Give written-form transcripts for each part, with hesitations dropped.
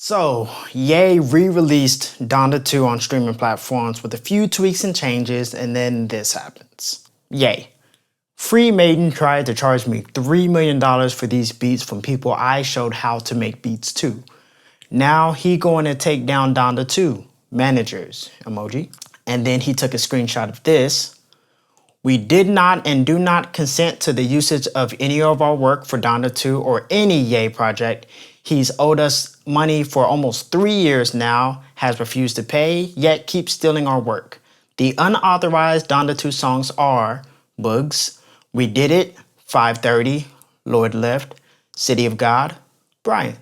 So, Ye re-released Donda 2 on streaming platforms with a few tweaks and changes, and then this happens. Ye. Free Maiden tried to charge me $3 million for these beats from people I showed how to make beats to. Now he going to take down Donda 2. Managers, emoji. And then he took a screenshot of this. We did not and do not consent to the usage of any of our work for Donda 2 or any Ye project. He's owed us money for almost 3 years now, has refused to pay, yet keeps stealing our work. The unauthorized Donda 2 songs are Bugs, We Did It, 530, Lord Left, City of God, Brian,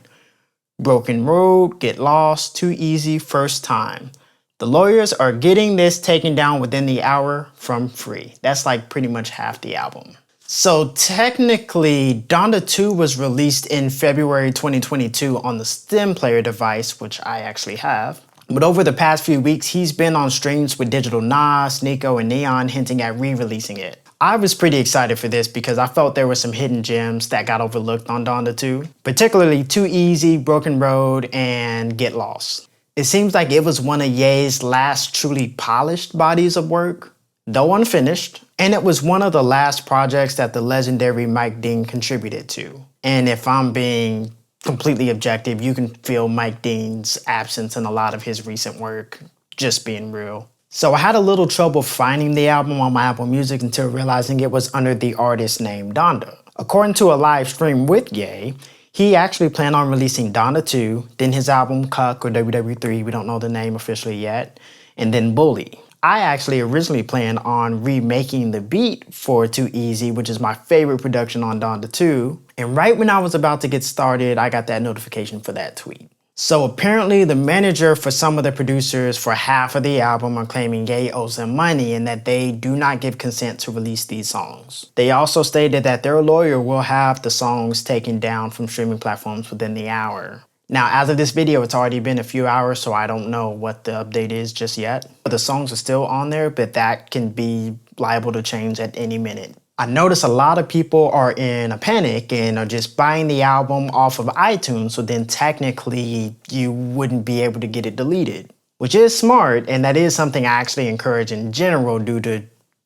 Broken Road, Get Lost, Too Easy, First Time. The lawyers are getting this taken down within the hour from free. That's like pretty much half the album. So technically, Donda 2 was released in February 2022 on the Stem Player device, which I actually have. But over the past few weeks, he's been on streams with Digital Nas, Nico, and Neon hinting at re-releasing it. I was pretty excited for this because I felt there were some hidden gems that got overlooked on Donda 2, particularly Too Easy, Broken Road, and Get Lost. It seems like it was one of Ye's last truly polished bodies of work, though unfinished, and it was one of the last projects that the legendary Mike Dean contributed to. And if I'm being completely objective, you can feel Mike Dean's absence in a lot of his recent work, just being real. So I had a little trouble finding the album on my Apple Music until realizing it was under the artist name Donda. According to a live stream with Ye, he actually planned on releasing Donda 2, then his album Cuck or WW3, we don't know the name officially yet, and then Bully. I actually originally planned on remaking the beat for Too Easy, which is my favorite production on Donda 2, and right when I was about to get started, I got that notification for that tweet. So apparently the manager for some of the producers for half of the album are claiming Ye owes them money and that they do not give consent to release these songs. They also stated that their lawyer will have the songs taken down from streaming platforms within the hour. Now, as of this video, it's already been a few hours, so I don't know what the update is just yet. But the songs are still on there, but that can be liable to change at any minute. I notice a lot of people are in a panic and are just buying the album off of iTunes, so then technically you wouldn't be able to get it deleted. Which is smart, and that is something I actually encourage in general due to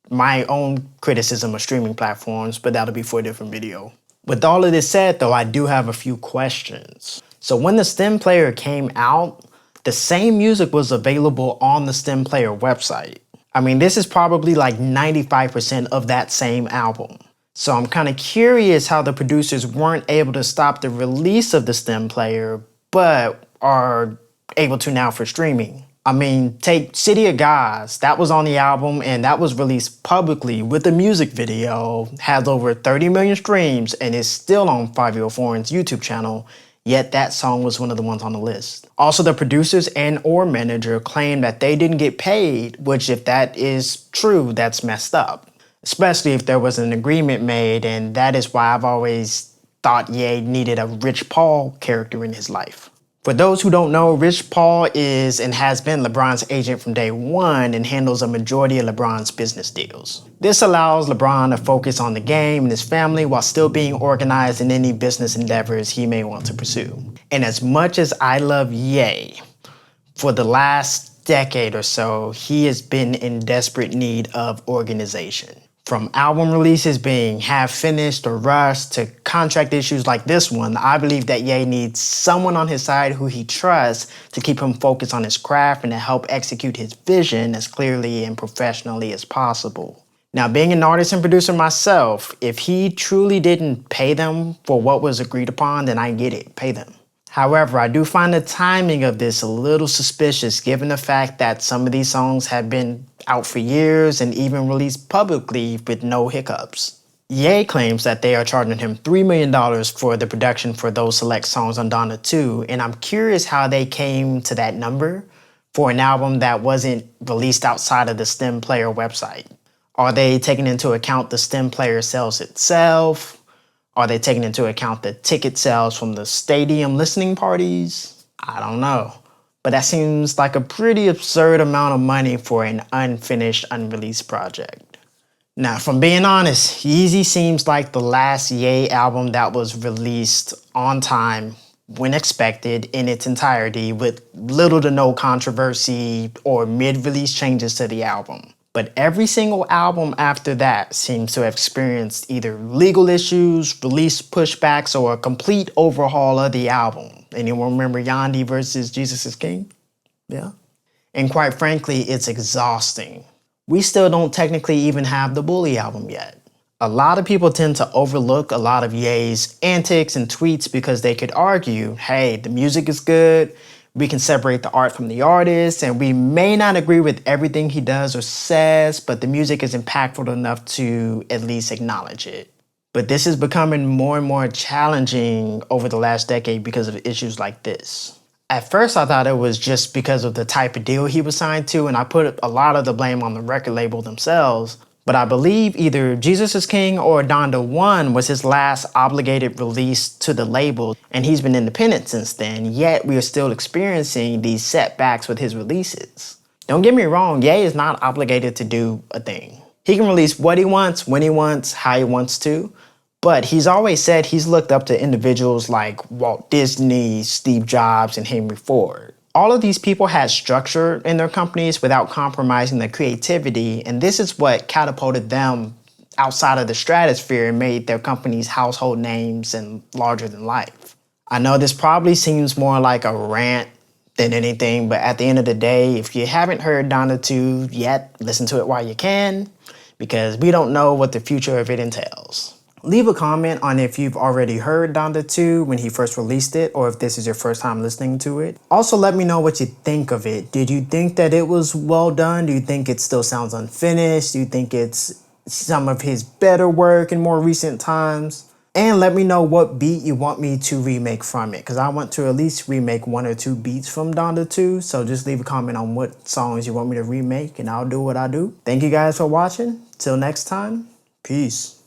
my own criticism of streaming platforms, but that'll be for a different video. With all of this said though, I do have a few questions. So when the Stem Player came out, the same music was available on the Stem Player website. I mean, this is probably like 95% of that same album. So I'm kind of curious how the producers weren't able to stop the release of the Stem Player, but are able to now for streaming. I mean, take City of Gods, that was on the album and that was released publicly with a music video, has over 30 million streams and is still on 504's YouTube channel. Yet that song was one of the ones on the list. Also, the producers and or manager claimed that they didn't get paid, which if that is true, that's messed up. Especially if there was an agreement made, and that is why I've always thought Ye needed a Rich Paul character in his life. For those who don't know, Rich Paul is and has been LeBron's agent from day one and handles a majority of LeBron's business deals. This allows LeBron to focus on the game and his family while still being organized in any business endeavors he may want to pursue. And as much as I love Ye, for the last decade or so, he has been in desperate need of organization. From album releases being half finished or rushed to contract issues like this one, I believe that Ye needs someone on his side who he trusts to keep him focused on his craft and to help execute his vision as clearly and professionally as possible. Now, being an artist and producer myself, if he truly didn't pay them for what was agreed upon, then I get it, pay them. However, I do find the timing of this a little suspicious given the fact that some of these songs have been out for years and even released publicly with no hiccups. Ye claims that they are charging him $3 million for the production for those select songs on Donda 2, and I'm curious how they came to that number for an album that wasn't released outside of the Stem Player website. Are they taking into account the Stem Player sales itself? Are they taking into account the ticket sales from the stadium listening parties? I don't know. But that seems like a pretty absurd amount of money for an unfinished, unreleased project. Now, if I'm being honest, Yeezy seems like the last Ye album that was released on time when expected, in its entirety, with little to no controversy or mid-release changes to the album. But every single album after that seems to have experienced either legal issues, release pushbacks, or a complete overhaul of the album. Anyone remember Yandhi versus Jesus is King? Yeah. And quite frankly, it's exhausting. We still don't technically even have the Bully album yet. A lot of people tend to overlook a lot of Ye's antics and tweets because they could argue, hey, the music is good, we can separate the art from the artist, and we may not agree with everything he does or says, but the music is impactful enough to at least acknowledge it. But this is becoming more and more challenging over the last decade because of issues like this. At first, I thought it was just because of the type of deal he was signed to, and I put a lot of the blame on the record label themselves. But I believe either Jesus is King or Donda 1 was his last obligated release to the label, and he's been independent since then, yet we are still experiencing these setbacks with his releases. Don't get me wrong, Ye is not obligated to do a thing. He can release what he wants, when he wants, how he wants to, but he's always said he's looked up to individuals like Walt Disney, Steve Jobs, and Henry Ford. All of these people had structure in their companies without compromising their creativity, and this is what catapulted them outside of the stratosphere and made their companies household names and larger than life. I know this probably seems more like a rant than anything, but at the end of the day, if you haven't heard Donda 2 yet, listen to it while you can, because we don't know what the future of it entails. Leave a comment on if you've already heard Donda 2 when he first released it, or if this is your first time listening to it. Also, let me know what you think of it. Did you think that it was well done? Do you think it still sounds unfinished? Do you think it's some of his better work in more recent times? And let me know what beat you want me to remake from it, because I want to at least remake 1 or 2 beats from Donda 2. So just leave a comment on what songs you want me to remake, and I'll do what I do. Thank you guys for watching. Till next time, peace.